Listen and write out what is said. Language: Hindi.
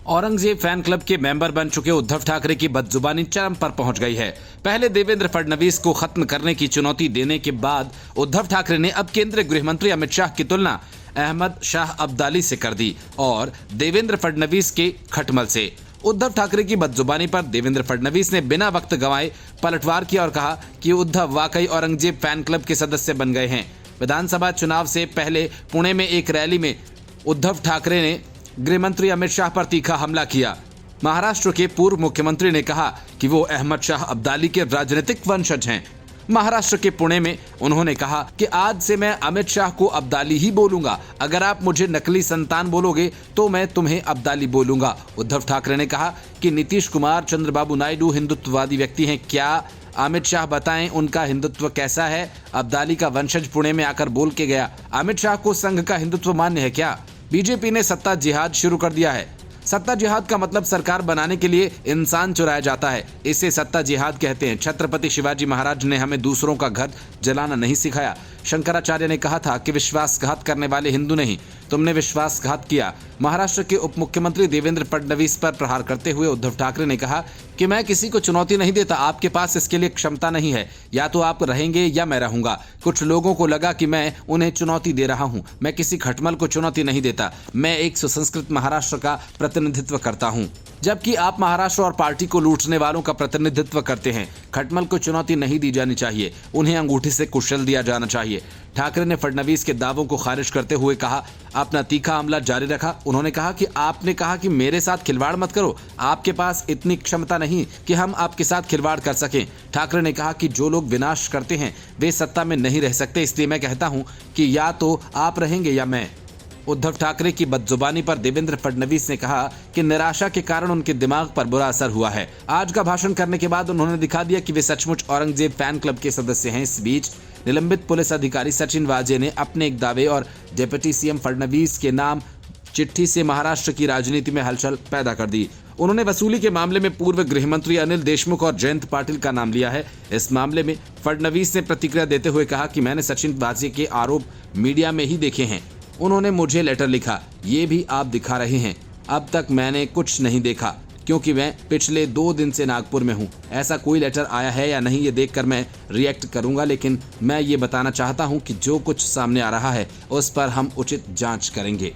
औरंगजेब फैन क्लब के मेंबर बन चुके उद्धव ठाकरे की बदजुबानी चरम पर पहुंच गई है। पहले देवेंद्र फडणवीस को खत्म करने की चुनौती देने के बाद उद्धव ठाकरे ने अब केंद्रीय गृह मंत्री अमित शाह की तुलना अहमद शाह अब्दाली से कर दी और देवेंद्र फडणवीस के खटमल से। उद्धव ठाकरे की बदजुबानी पर देवेंद्र फडणवीस ने बिना वक्त गंवाए पलटवार किया और कहा कि उद्धव वाकई औरंगजेब फैन क्लब के सदस्य बन गए हैं। विधानसभा चुनाव से पहले पुणे में एक रैली में उद्धव ठाकरे ने गृह मंत्री अमित शाह पर तीखा हमला किया। महाराष्ट्र के पूर्व मुख्यमंत्री ने कहा कि वो अहमद शाह अब्दाली के राजनीतिक वंशज हैं। महाराष्ट्र के पुणे में उन्होंने कहा कि आज से मैं अमित शाह को अब्दाली ही बोलूंगा, अगर आप मुझे नकली संतान बोलोगे तो मैं तुम्हें अब्दाली बोलूंगा। उद्धव ठाकरे ने कहा कि नीतीश कुमार, चंद्रबाबू नायडू हिंदुत्ववादी व्यक्ति हैं, क्या अमित शाह बताएं उनका हिंदुत्व कैसा है? अब्दाली का वंशज पुणे में आकर बोल के गया। अमित शाह को संघ का हिंदुत्व मान्य है क्या? बीजेपी ने सत्ता जिहाद शुरू कर दिया है। सत्ता जिहाद का मतलब सरकार बनाने के लिए इंसान चुराया जाता है, इसे सत्ता जिहाद कहते हैं। छत्रपति शिवाजी महाराज ने हमें दूसरों का घर जलाना नहीं सिखाया। शंकराचार्य ने कहा था कि विश्वासघात करने वाले हिंदू नहीं, तुमने विश्वासघात किया। महाराष्ट्र के उप मुख्यमंत्री देवेंद्र फडणवीस पर प्रहार करते हुए उद्धव ठाकरे ने कहा कि मैं किसी को चुनौती नहीं देता, आपके पास इसके लिए क्षमता नहीं है, या तो आप रहेंगे या मैं रहूंगा। कुछ लोगों को लगा कि मैं उन्हें चुनौती दे रहा हूं। मैं किसी खटमल को चुनौती नहीं देता, मैं एक सुसंस्कृत महाराष्ट्र का प्रतिनिधित्व करता हूं, जबकि आप महाराष्ट्र और पार्टी को लूटने वालों का प्रतिनिधित्व करते हैं। खटमल को चुनौती नहीं दी जानी चाहिए, उन्हें अंगूठी से कुचल दिया जाना चाहिए। ठाकरे ने फडणवीस के दावों को खारिज करते हुए कहा, अपना तीखा हमला जारी रखा। उन्होंने कहा कि आपने कहा कि मेरे साथ खिलवाड़ मत करो, आपके पास इतनी क्षमता नहीं कि हम आपके साथ खिलवाड़ कर सकें। ठाकरे ने कहा कि जो लोग विनाश करते हैं वे सत्ता में नहीं रह सकते, इसलिए मैं कहता हूं कि या तो आप रहेंगे या मैं। उद्धव ठाकरे की बदजुबानी पर देवेंद्र फडणवीस ने कहा कि निराशा के कारण उनके दिमाग पर बुरा असर हुआ है। आज का भाषण करने के बाद उन्होंने दिखा दिया कि वे सचमुच औरंगजेब फैन क्लब के सदस्य हैं। इस बीच निलंबित पुलिस अधिकारी सचिन वाजे ने अपने एक दावे और डिप्टी सीएम फडणवीस के नाम चिट्ठी से महाराष्ट्र की राजनीति में हलचल पैदा कर दी। उन्होंने वसूली के मामले में पूर्व गृह मंत्री अनिल देशमुख और जयंत पाटिल का नाम लिया है। इस मामले में फडणवीस ने प्रतिक्रिया देते हुए कहा कि मैंने सचिन वाजे के आरोप मीडिया में ही देखे हैं, उन्होंने मुझे लेटर लिखा, ये भी आप दिखा रहे हैं। अब तक मैंने कुछ नहीं देखा क्योंकि मैं पिछले 2 दिन से नागपुर में हूं। ऐसा कोई लेटर आया है या नहीं ये देखकर मैं रिएक्ट करूंगा, लेकिन मैं ये बताना चाहता हूं कि जो कुछ सामने आ रहा है उस पर हम उचित जांच करेंगे।